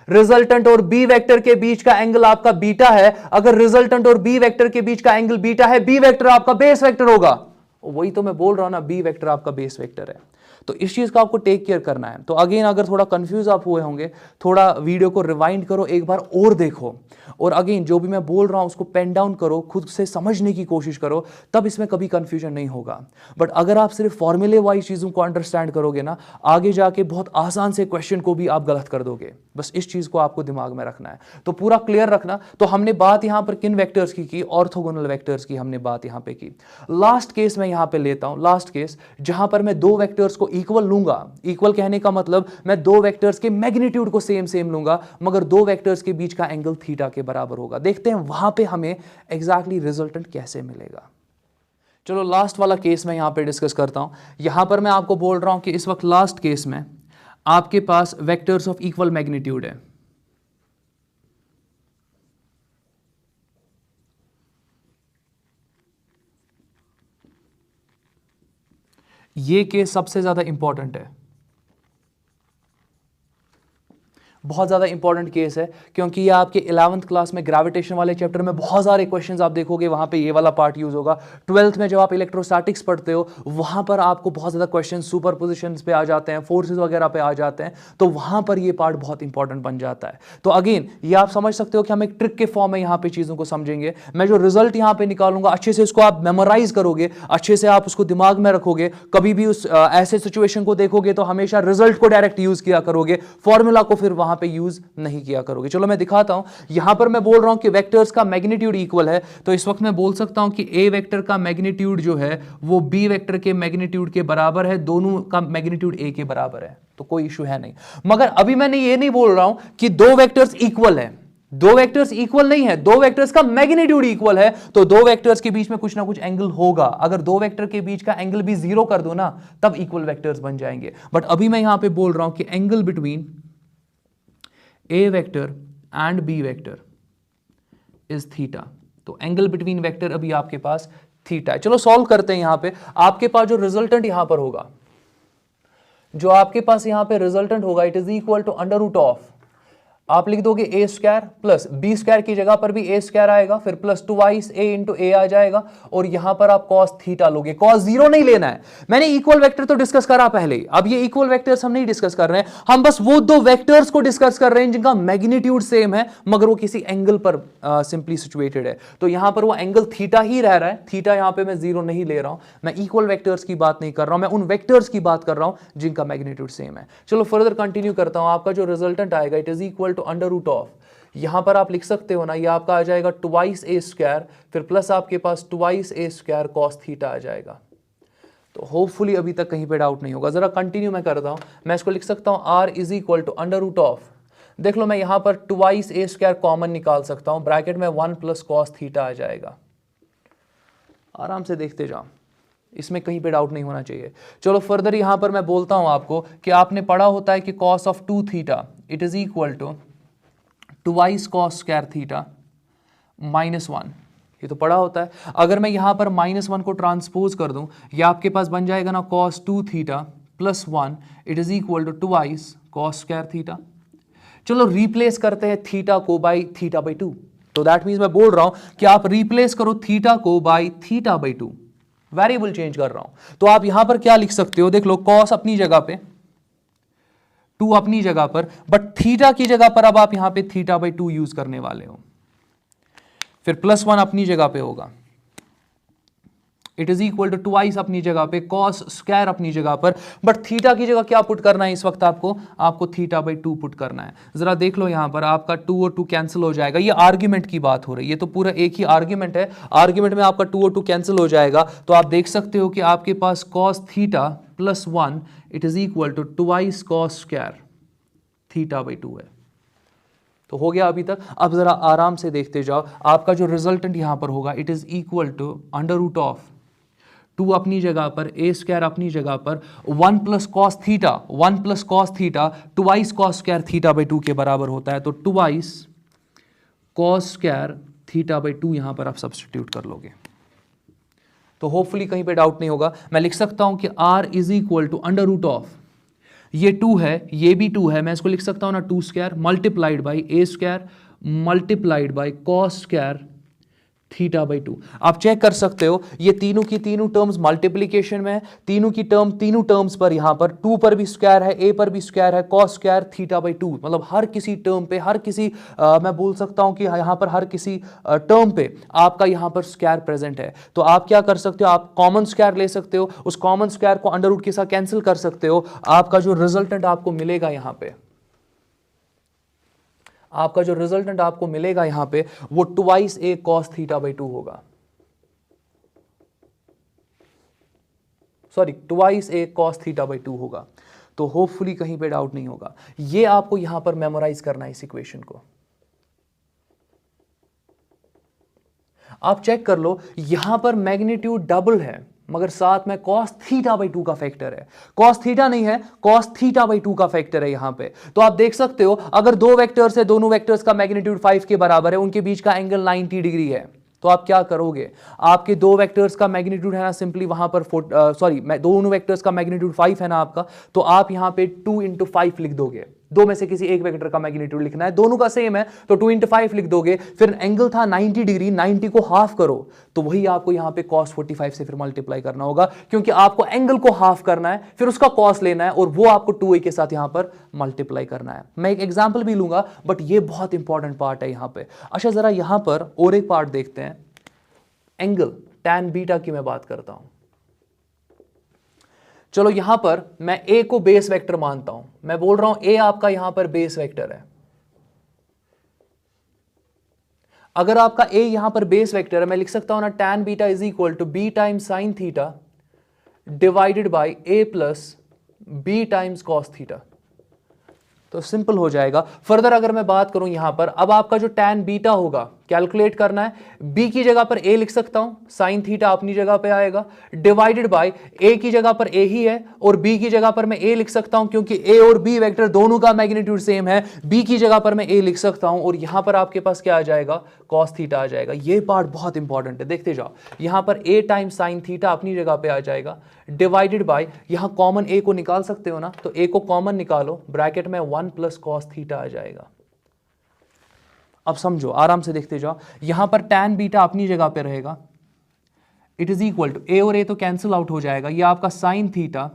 रिजल्टेंट और बी वेक्टर के बीच का एंगल आपका बीटा है। अगर रिजल्टेंट और बी वेक्टर के बीच का एंगल बीटा है, बी वेक्टर आपका बेस वेक्टर होगा। वही तो मैं बोल रहा हूं ना, बी वेक्टर आपका बेस वेक्टर है। तो इस चीज का आपको टेक केयर करना है। तो अगेन अगर थोड़ा कंफ्यूज आप हुए होंगे, थोड़ा वीडियो को रिवाइंड करो, एक बार और देखो, और अगेन जो भी मैं बोल रहा हूं उसको पेन डाउन करो, खुद से समझने की कोशिश करो, तब इसमें कभी कंफ्यूजन नहीं होगा। बट अगर आप सिर्फ फॉर्मूले वाइज चीजों को अंडरस्टैंड करोगे ना, आगे जाके बहुत आसान से क्वेश्चन को भी आप गलत कर दोगे। बस इस चीज को आपको दिमाग में रखना है, तो पूरा क्लियर रखना। तो हमने बात यहां पर किन वेक्टर्स की, ऑर्थोगोनल वेक्टर्स की हमने बात यहां पे की। लास्ट केस मैं यहां पे लेता हूं, लास्ट केस जहां पर मैं दो वेक्टर्स को इक्वल लूंगा। इक्वल कहने का मतलब मैं दो वेक्टर्स के मैग्नीट्यूड को सेम सेम लूंगा, मगर दो वेक्टर्स के बीच का एंगल थीटा के बराबर होगा। देखते हैं वहां पे हमें एग्जैक्टली रिजल्टेंट कैसे मिलेगा। चलो लास्ट वाला केस मैं यहां पे डिस्कस करता हूं। यहां पर मैं आपको बोल रहा हूं कि इस वक्त लास्ट केस में आपके पास वेक्टर्स ऑफ इक्वल मैग्नीट्यूड है। ये केस सबसे ज्यादा इंपॉर्टेंट है, बहुत ज़्यादा इंपॉर्टेंट केस है, क्योंकि ये आपके 11th क्लास में ग्रेविटेशन वाले चैप्टर में बहुत सारे क्वेश्चंस आप देखोगे, वहाँ पे ये वाला पार्ट यूज़ होगा। 12th में जब आप इलेक्ट्रोस्टैटिक्स पढ़ते हो, वहाँ पर आपको बहुत ज़्यादा क्वेश्चन सुपरपोजिशंस पे आ जाते हैं, फोर्सेस वगैरह पे आ जाते हैं, तो वहाँ पर ये पार्ट बहुत इंपॉर्टेंट बन जाता है। तो अगेन ये आप समझ सकते हो कि हम एक ट्रिक के फॉर्म में यहाँ पे चीज़ों को समझेंगे। मैं जो रिजल्ट यहाँ पे निकालूंगा, अच्छे से इसको आप मेमोराइज करोगे, अच्छे से आप उसको दिमाग में रखोगे। कभी भी उस ऐसे सिचुएशन को देखोगे तो हमेशा रिजल्ट को डायरेक्ट यूज़ किया करोगे, फॉर्मूला को फिर वहाँ पे यूज़ नहीं किया करोगे। चलो मैं दिखाता हूं। यहां पर मैं बोल रहा हूं कि वेक्टर्स का मैग्नीट्यूड इक्वल है, तो इस वक्त मैं बोल सकता हूं कि ए वेक्टर का मैग्नीट्यूड जो है वो बी वेक्टर के मैग्नीट्यूड के बराबर है, दोनों का मैग्नीट्यूड ए के बराबर है, तो कोई इशू है नहीं। मगर अभी मैंने ये नहीं बोल रहा हूं कि दो वेक्टर्स इक्वल है, दो वेक्टर्स इक्वल नहीं है, दो वेक्टर्स का मैग्नीट्यूड इक्वल है, तो दो वेक्टर्स के बीच में कुछ ना कुछ एंगल होगा। अगर दो वेक्टर के बीच का एंगल भी जीरो कर दो ना, तब इक्वल वेक्टर्स बन जाएंगे। बट अभी मैं यहां पे बोल रहा हूं कि angle between A vector and B vector is theta, तो एंगल बिटवीन वेक्टर अभी आपके पास थीटा है। चलो सॉल्व करते हैं। यहां पे आपके पास जो रिजल्टेंट यहां पर होगा, जो आपके पास यहां पे रिजल्टेंट होगा, it is equal to under root of, आप लिख दोगे A square plus B square की जगह पर भी ए स्क्वायर आएगा, फिर plus twice A into A आ जाएगा, और यहां पर आप कॉस थीटा लोगे। कॉस जीरो नहीं लेना है, मैंने इक्वल वेक्टर तो डिस्कस करा पहले, अब ये इक्वल वेक्टर्स हम नहीं डिस्कस कर रहे हैं, हम बस वो दो वेक्टर्स को डिस्कस कर रहे हैं जिनका मैग्नीट्यूड सेम है, मगर वो किसी एंगल पर सिंपली सिचुएटेड है। तो यहां पर वो एंगल थीटा ही रह रहा है, थीटा यहां पर मैं जीरो नहीं ले रहा हूं, मैं इक्वल वेक्टर्स की बात नहीं कर रहा हूं, मैं उन वेक्टर्स की बात कर रहा हूं जिनका मैग्नीट्यूड सेम है। चलो फर्दर कंटिन्यू करता हूं। आपका जो रिजल्टेंट आएगा, it is equal to under root of, यहां पर आप लिख सकते हो ना, ये आपका आ जाएगा ट्वाइस ए स्क्वायर, फिर प्लस आपके पास twice A square cos theta आ जाएगा। तो होपफुली अभी तक कहीं पे डाउट नहीं होगा। जरा कंटिन्यू मैं करता हूं, मैं इसको लिख सकता हूं R is equal to under root of, देख लो मैं यहां पर ट्वाइस ए स्क्वायर कॉमन निकाल सकता हूं, ब्रैकेट में 1 प्लस कॉस थीटा आ जाएगा। आराम से देखते जाओ, इसमें कहीं पे डाउट नहीं होना चाहिए। चलो फर्दर यहां पर मैं बोलता हूं आपको कि आपने पढ़ा होता है कि cos of 2 theta it is equal to twice cos square theta -1, ये तो पढ़ा होता है। अगर मैं यहां पर -1 को ट्रांसपोज कर दूं, ये आपके पास बन जाएगा ना cos 2 theta plus 1 it is equal to twice cos square theta. चलो रिप्लेस करते हैं थीटा को बाई थीटा बाई 2, तो दैट मीन्स मैं बोल रहा हूं कि आप रिप्लेस करो थीटा को by theta by 2, variable change कर रहा हूं। तो आप यहां पर क्या लिख सकते हो, देख लो कॉस अपनी जगह पे, 2 अपनी जगह पर, बट थीटा की जगह पर अब आप यहां पे थीटा बाई 2 यूज करने वाले हो, फिर +1 अपनी जगह पे होगा, it is equal to twice अपनी जगह पे, कॉस स्क्वायर अपनी जगह पर, बट थीटा की जगह क्या पुट करना है इस वक्त आपको थीटा बाई 2 पुट करना है। जरा देख लो यहां पर आपका 2 और 2 कैंसिल हो जाएगा, ये आर्ग्यूमेंट की बात हो रही है, ये तो पूरा एक ही आर्ग्यूमेंट है, आर्ग्यूमेंट में आपका 2 और 2 कैंसिल हो जाएगा, तो आप देख सकते हो कि आपके पास cos theta +1 it is equal to twice cos square theta by 2 है। तो हो गया अभी तक। अब जरा आराम से देखते जाओ, आपका जो रिजल्टेंट यहां पर होगा, it is equal to under root of 2 अपनी जगह पर, ए स्क्वायर अपनी जगह पर, 1 plus cos theta, 1 plus cos theta twice cos square theta by 2 के बराबर होता है। तो twice cos square theta by 2 यहां पर आप सब्सटीट्यूट कर लोगे तो होपफुली कहीं पे डाउट नहीं होगा। मैं लिख सकता हूं कि r is equal to under root of, ये 2 है, ये भी 2 है, मैं इसको लिख सकता हूं ना 2 square multiplied by A square multiplied by cos square theta by 2। आप चेक कर सकते हो ये तीनों की तीनों टर्म्स मल्टीप्लीकेशन में है, तीनों की तीनों टर्म्स पर यहां पर 2 पर भी स्क्वायर है, ए पर भी स्क्वायर है, कॉस स्क्वायर थीटा बाई 2, मतलब हर किसी टर्म पे, हर किसी मैं बोल सकता हूं कि यहां पर हर किसी टर्म पे आपका यहां पर स्क्वायर प्रेजेंट है। तो आप क्या कर सकते हो, आप कॉमन स्क्वायर ले सकते हो, उस कॉमन स्क्वायर को अंडर रूट के साथ कैंसिल कर सकते हो, आपका जो रिजल्टेंट आपको मिलेगा यहां पे, आपका जो रिजल्टेंट आपको मिलेगा यहां पे वो twice A cos theta by 2 होगा, sorry twice A cos theta by 2 होगा। तो होपफुली कहीं पे डाउट नहीं होगा। ये आपको यहां पर मेमोराइज करना है इस इक्वेशन को। आप चेक कर लो यहां पर मैग्नीट्यूड डबल है मगर साथ में cos थीटा बाई 2 का फैक्टर है, cos थीटा नहीं है, cos थीटा बाई 2 का फैक्टर है यहां पे। तो आप देख सकते हो अगर दो वेक्टर्स है, दोनों वेक्टर्स का मैग्नीट्यूड 5 के बराबर है, उनके बीच का एंगल 90 डिग्री है, तो आप क्या करोगे, आपके दो वेक्टर्स का मैग्नीट्यूड है ना सिंपली वहां पर सॉरी दोनों वेक्टर्स का मैग्नीट्यूड 5 है ना आपका, तो आप यहां पे 2 इंटू 5 लिख दोगे, दो में से किसी एक वेक्टर का मैग्नीट्यूड लिखना है, दोनों का सेम है तो 2 इंटू 5 लिख दोगे। फिर एंगल था 90 डिग्री, 90 को हाफ करो तो वही आपको यहां पे cos 45 से फिर मल्टीप्लाई करना होगा, क्योंकि आपको एंगल को हाफ करना है, फिर उसका cos लेना है और वो आपको 2a के साथ यहां पर मल्टीप्लाई करना है। मैं एक एग्जांपल भी लूंगा बट ये बहुत इंपॉर्टेंट पार्ट है यहां पे। अच्छा जरा यहां पर और एक पार्ट देखते हैं, एंगल tan बीटा की मैं बात करता हूं। चलो यहां पर मैं a को बेस वेक्टर मानता हूं, मैं बोल रहा हूं a आपका यहां पर बेस वेक्टर है। अगर आपका a यहां पर बेस वेक्टर है, मैं लिख सकता हूं ना tan beta is equal to b times sine theta divided by a plus b times cos theta. तो सिंपल हो जाएगा। फर्दर अगर मैं बात करूं यहां पर, अब आपका जो tan बीटा होगा कैलकुलेट करना है, b की जगह पर a लिख सकता हूं, साइन थीटा अपनी जगह पे आएगा, डिवाइडेड बाय a की जगह पर a ही है और b की जगह पर मैं a लिख सकता हूं क्योंकि a और b वेक्टर दोनों का मैग्नीट्यूड सेम है, b की जगह पर मैं a लिख सकता हूं और यहां पर आपके पास क्या आ जाएगा, cos थीटा आ जाएगा। ये पार्ट बहुत इंपॉर्टेंट है, देखते जाओ। यहां पर a टाइम्स साइन थीटा अपनी जगह पे आ जाएगा, डिवाइडेड बाय यहां कॉमन a को निकाल सकते हो ना, तो a को कॉमन निकालो, ब्रैकेट में 1 प्लस cos थीटा आ जाएगा। अब समझो आराम से देखते जाओ, यहां पर tan बीटा अपनी जगह पे रहेगा, it is equal to a और a तो कैंसिल आउट हो जाएगा, ये आपका sine theta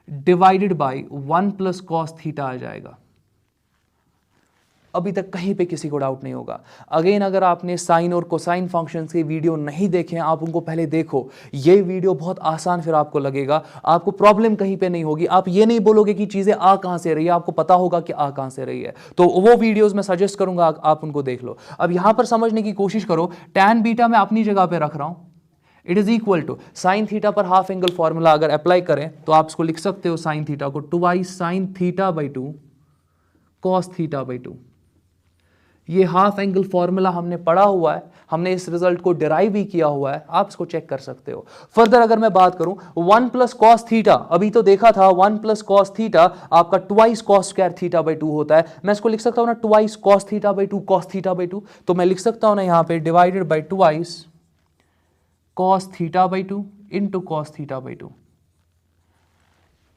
divided by 1 plus cos theta आ जाएगा। अभी तक कहीं पे किसी को डाउट नहीं होगा। अगेन अगर आपने साइन और कोसाइन फंक्शंस के वीडियो नहीं देखे हैं, आप उनको पहले देखो, ये वीडियो बहुत आसान फिर आपको लगेगा, आपको प्रॉब्लम कहीं पे नहीं होगी, आप ये नहीं बोलोगे कि चीजें आ कहां से रही है, आपको पता होगा कि आ कहां से रही है। तो वो वीडियोस मैं सजेस्ट करूंगा आप उनको देख लो। अब यहां पर समझने की कोशिश करो, tan बीटा मैं अपनी जगह पे रख रहा हूं, it is equal to sine theta पर हाफ एंगल फॉर्मूला अगर अप्लाई करें तो आप इसको लिख सकते हो, साइन थीटा को twice sine theta by 2 cos theta by 2। ये हाफ एंगल फॉर्मूला हमने पढ़ा हुआ है, हमने इस रिजल्ट को डिराइव भी किया हुआ है, आप इसको चेक कर सकते हो। फर्दर अगर मैं बात करूं 1 प्लस कॉस थीटा, अभी तो देखा था 1 प्लस कॉस थीटा आपका twice cos square theta by 2 होता है, मैं इसको लिख सकता हूं ना twice cos theta by 2 cos theta by 2, तो मैं लिख सकता हूं ना यहां पे divided by twice cos theta by 2 into cos theta by 2,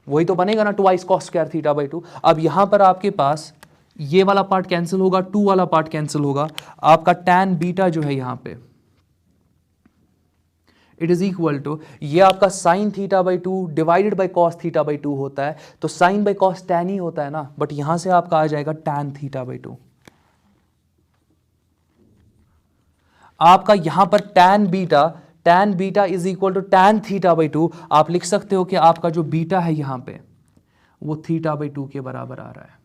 वही तो बनेगा ना twice cos square theta by 2। अब यहां पर आपके पास ये वाला पार्ट कैंसिल होगा, 2 वाला पार्ट कैंसिल होगा, आपका tan बीटा जो है यहां पे इट इज इक्वल टू ये आपका sine theta by 2 divided by cos theta by 2 होता है, तो साइन बाई कॉस tan ही होता है ना, बट यहां से आपका आ जाएगा tan थीटा बाई 2। आपका यहां पर tan beta is equal to tan theta by 2, आप लिख सकते हो कि आपका जो बीटा है यहां पे वो थीटा बाई 2 के बराबर आ रहा है।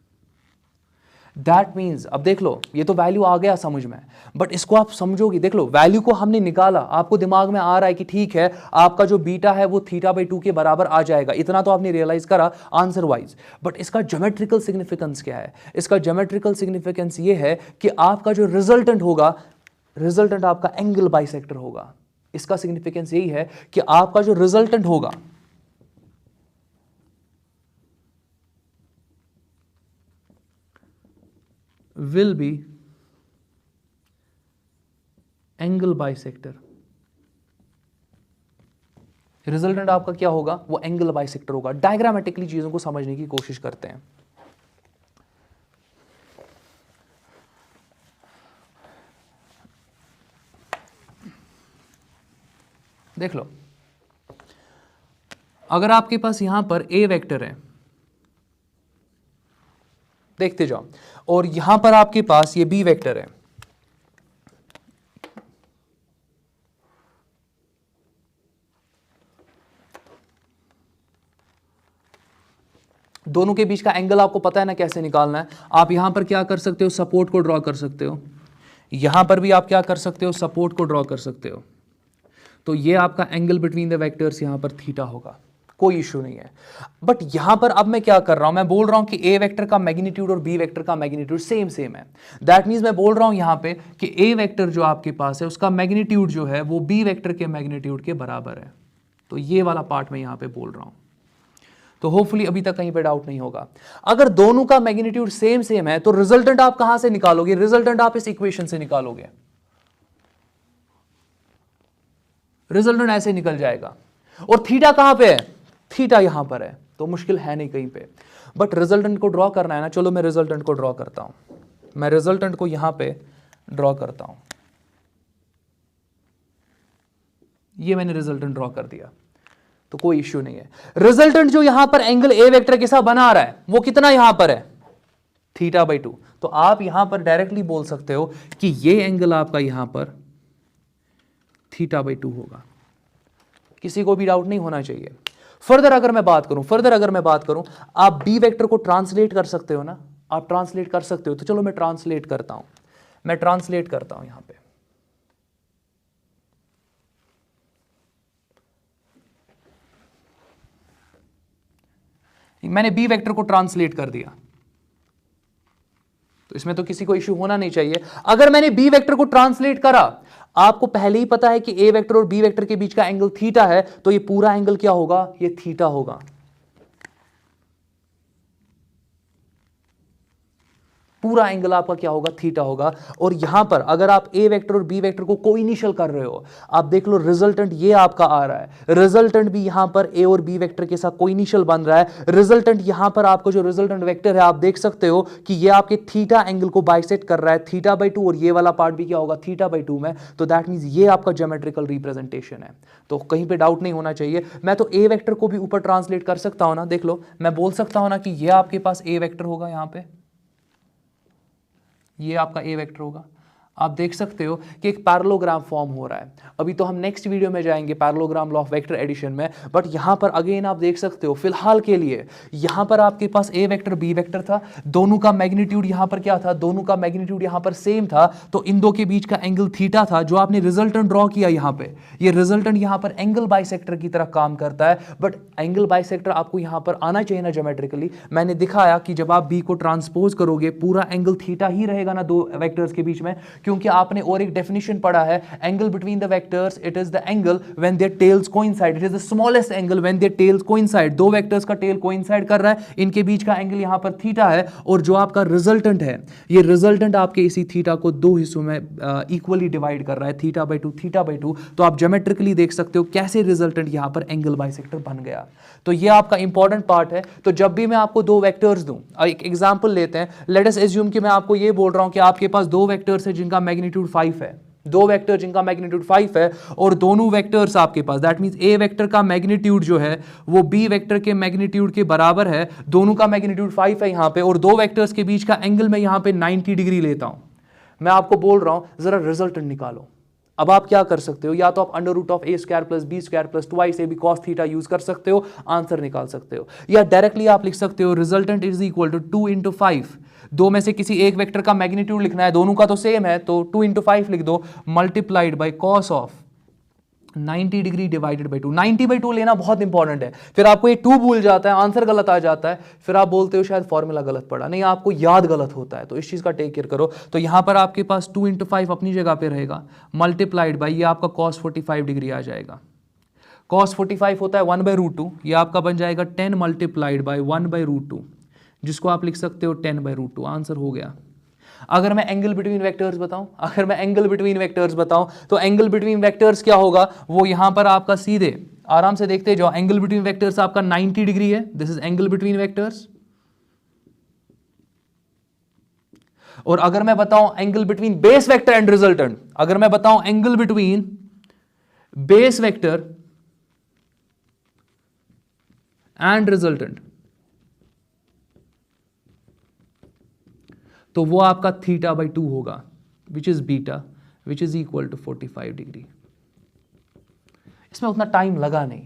दैट मीन्स, अब देख लो ये तो वैल्यू आ गया समझ में, बट इसको आप समझोगे, देख लो वैल्यू को हमने निकाला, आपको दिमाग में आ रहा है कि ठीक है आपका जो बीटा है वो थीटा बाई 2 के बराबर आ जाएगा, इतना तो आपने रियलाइज करा आंसर वाइज, बट इसका ज्योमेट्रिकल सिग्निफिकेंस क्या है? इसका ज्योमेट्रिकल सिग्निफिकेंस ये है कि आपका जो रिजल्टेंट होगा, रिजल्टेंट आपका एंगल बाइसेक्टर होगा। इसका सिग्निफिकेंस यही है कि आपका जो रिजल्टेंट होगा will be angle bisector. Resultant आपका क्या होगा, वो एंगल बाइसेक्टर होगा। डायग्रामेटिकली चीजों को समझने की कोशिश करते हैं। देख लो, अगर आपके पास यहां पर ए वेक्टर है, देखते जाओ, और यहां पर आपके पास ये बी वेक्टर है, दोनों के बीच का एंगल आपको पता है ना कैसे निकालना है। आप यहां पर क्या कर सकते हो, सपोर्ट को ड्रॉ कर सकते हो, यहां पर भी आप क्या कर सकते हो, सपोर्ट को ड्रॉ कर सकते हो। तो ये आपका एंगल बिटवीन द वेक्टर्स यहां पर थीटा होगा, कोई इश्यू नहीं है। बट यहां पर अब मैं क्या कर रहा हूं, मैं बोल रहा हूं कि ए वेक्टर का मैग्नीट्यूड और बी वेक्टर का मैग्नीट्यूड सेम सेम है। दैट मींस मैं बोल रहा हूं यहां पे कि ए वेक्टर जो आपके पास है उसका मैग्नीट्यूड जो है वो बी वेक्टर के मैग्नीट्यूड के बराबर है। तो ये वाला पार्ट मैं यहां पे बोल रहा हूं। तो होपफुली अभी तक कहीं पे डाउट नहीं होगा। अगर दोनों का मैग्नीट्यूड सेम सेम है तो रिजल्टेंट आप कहां से निकालोगे, रिजल्टेंट आप इस इक्वेशन से निकालोगे। रिजल्टेंट ऐसे निकल जाएगा। और थीटा कहां पे है, थीटा यहां पर है, तो मुश्किल है नहीं कहीं पे। बट रिजल्टेंट को ड्रॉ करना है ना, चलो मैं रिजल्टेंट को ड्रॉ करता हूं। मैं रिजल्टेंट को यहां पे ड्रॉ करता हूं। ये मैंने रिजल्टेंट ड्रॉ कर दिया, तो कोई इश्यू नहीं है। रिजल्टेंट जो यहां पर एंगल ए वेक्टर के साथ बना रहा है वो कितना यहां पर है, θ/2। तो आप यहां पर डायरेक्टली बोल सकते हो कि ये एंगल आपका यहां पर θ/2 होगा। किसी को भी डाउट नहीं होना चाहिए। फर्दर अगर मैं बात करूं, आप बी वेक्टर को ट्रांसलेट कर सकते हो ना, आप ट्रांसलेट कर सकते हो। तो चलो मैं ट्रांसलेट करता हूं यहां पे। मैंने बी वेक्टर को ट्रांसलेट कर दिया, तो इसमें तो किसी को इश्यू होना नहीं चाहिए। अगर मैंने बी वेक्टर को ट्रांसलेट करा, आपको पहले ही पता है कि ए वेक्टर और बी वेक्टर के बीच का एंगल थीटा है, तो ये पूरा एंगल क्या होगा, ये थीटा होगा। पूरा एंगल आपका क्या होगा, थीटा होगा। और यहां पर अगर आप ए वेक्टर और बी वेक्टर को को इनिशियल कर रहे हो, आप देख लो रिजल्टेंट ये आपका आ रहा है। रिजल्टेंट भी यहां पर ए और बी वेक्टर के साथ को इनिशियल बन रहा है। रिजल्टेंट यहां पर आपको जो रिजल्टेंट वेक्टर है, आप देख सकते हो कि ये आपके थीटा एंगल को बाइसेक्ट कर रहा है, θ/2, और ये वाला पार्ट भी क्या होगा, θ/2 में। तो दैट मींस ये आपका ज्योमेट्रिकल रिप्रेजेंटेशन है। तो कहीं पे डाउट नहीं होना चाहिए। मैं तो ए वेक्टर को भी ऊपर ट्रांसलेट कर सकता हूं ना, देख लो, मैं बोल सकता हूं ना कि ये आपके पास ए वेक्टर होगा, यहां पे ये आपका ए वेक्टर होगा। आप देख सकते हो कि एक पैरेललोग्राम फॉर्म हो रहा है। अभी तो हम नेक्स्ट वीडियो में जाएंगे parallelogram law of vector addition में, बट यहां पर अगेन आप देख सकते हो फिलहाल के लिए यहां पर आपके पास ए वेक्टर बी वेक्टर था, दोनों का मैग्नीट्यूड यहां पर क्या था, दोनों का मैग्नीट्यूड यहां पर सेम था। तो इन दो के बीच का एंगल थीटा था। जो आपने रिजल्टेंट ड्रॉ किया यहां पे, ये रिजल्टेंट यहां पर एंगल बाइसेक्टर की तरह काम करता है। बट एंगल बाइसेक्टर आपको यहां पर आना चाहिए ना ज्योमेट्रिकली। मैंने दिखाया कि जब आप बी को ट्रांसपोज करोगे पूरा एंगल थीटा ही रहेगा ना दो वेक्टर्स के बीच में, क्योंकि आपने और एक डेफिनेशन पढ़ा है, angle between the vectors it is the angle when there tales coincide, it is the smallest angle when there tales coincide. दो वेक्टर्स का टेल कोइंसाइड कर रहा है, इनके बीच का एंगल यहां पर थीटा है। और जो आपका रिजल्टेंट है, ये रिजल्टेंट आपके इसी थीटा को दो हिस्सों में इक्वली डिवाइड कर रहा है, θ/2। तो आप ज्योमेट्रिकली देख सकते हो कैसे रिजल्टेंट यहां पर एंगल बाइसेक्टर बन गया। तो ये आपका इंपॉर्टेंट पार्ट है। तो जब भी मैं आपको दो वेक्टर्स दूं, एक एग्जांपल लेते हैं, लेट अस एज्यूम कि मैं आपको ये बोल रहा हूं कि आपके पास दो वेक्टर्स है जिनका मैग्नीट्यूड 5 है, दो वेक्टर जिनका मैग्नीट्यूड 5 है, और दोनों वेक्टर्स आपके पास, दैट मींस ए वेक्टर का मैग्नीट्यूड जो है वो बी वेक्टर के मैग्नीट्यूड के बराबर है। दोनों का मैग्नीट्यूड 5 है यहां पे, और दो वेक्टर्स के बीच का एंगल मैं यहां पे 90 डिग्री लेता हूं। मैं आपको बोल रहा हूं जरा रिजल्टेंट निकालो। अब आप क्या कर सकते हो, या तो आप √a² + b² + 2ac cos θ use कर सकते हो, आंसर निकाल सकते हो, या डायरेक्टली आप लिख सकते हो रिजल्टेंट इज इक्वल टू 2 × 5। दो में से किसी एक वेक्टर का मैग्नीट्यूड लिखना है, दोनों का तो सेम है, तो 2 × 5 लिख दो, multiplied by cos of 90 degree divided by 2, 90/2 लेना बहुत इंपॉर्टेंट है। फिर आपको ये 2 भूल जाता है, आंसर गलत आ जाता है, फिर आप बोलते हो शायद फॉर्मूला गलत पड़ा, नहीं आपको याद गलत होता है, तो इस चीज़ का टेक केयर करो। तो यहाँ पर आपके पास 2 × 5 अपनी जगह पे रहेगा, मल्टीप्लाइड बाई ये आपका cos 45 डिग्री आ जाएगा। cos 45 होता है 1/√2, ये आपका बन जाएगा 10 मल्टीप्लाइड बाई 1/√2, जिसको आप लिख सकते हो 10/√2, आंसर हो गया। अगर मैं एंगल बिटवीन वेक्टर्स बताऊं, तो एंगल बिटवीन वेक्टर्स क्या होगा, वो यहां पर आपका सीधे आराम से देखते जाओ। एंगल बिटवीन वेक्टर्स आपका 90 डिग्री है, this is angle between vectors. और अगर मैं बताऊं angle between base vector and resultant, अगर मैं बताऊं angle between base vector and resultant, तो वो आपका θ/2 होगा, which is beta, which is equal to 45 degree. इसमें उतना टाइम लगा नहीं,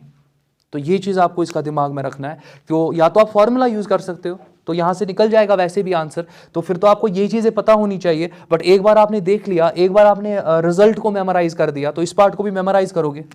तो ये चीज़ आपको इसका दिमाग में रखना है कि या तो आप फॉर्मूला यूज़ कर सकते हो, तो यहां से निकल जाएगा वैसे भी आंसर, तो फिर तो आपको ये चीज़ें पता होनी चाहिए। बट एक बार आपने देख लिया, एक बार आपने रिजल्ट को मेमोराइज कर दिया, तो इस पार्ट को भी मेमोराइज करोगे,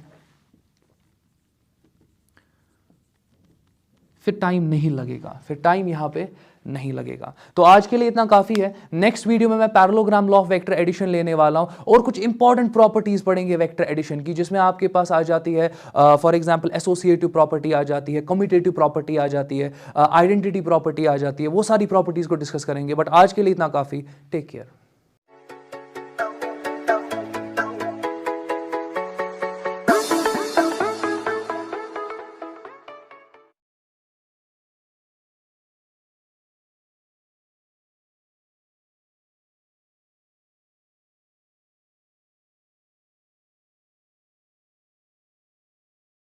फिर टाइम नहीं लगेगा, फिर टाइम यहां पे नहीं लगेगा। तो आज के लिए इतना काफी है। नेक्स्ट वीडियो में मैं parallelogram law of vector addition लेने वाला हूं और कुछ इंपॉर्टेंट प्रॉपर्टीज पढ़ेंगे वेक्टर एडिशन की, जिसमें आपके पास आ जाती है फॉर एग्जांपल एसोसिएटिव प्रॉपर्टी आ जाती है, कम्यूटेटिव प्रॉपर्टी आ जाती है, आइडेंटिटी प्रॉपर्टी आ जाती है, वो सारी प्रॉपर्टीज को डिस्कस करेंगे। बट आज के लिए इतना काफी, टेक केयर।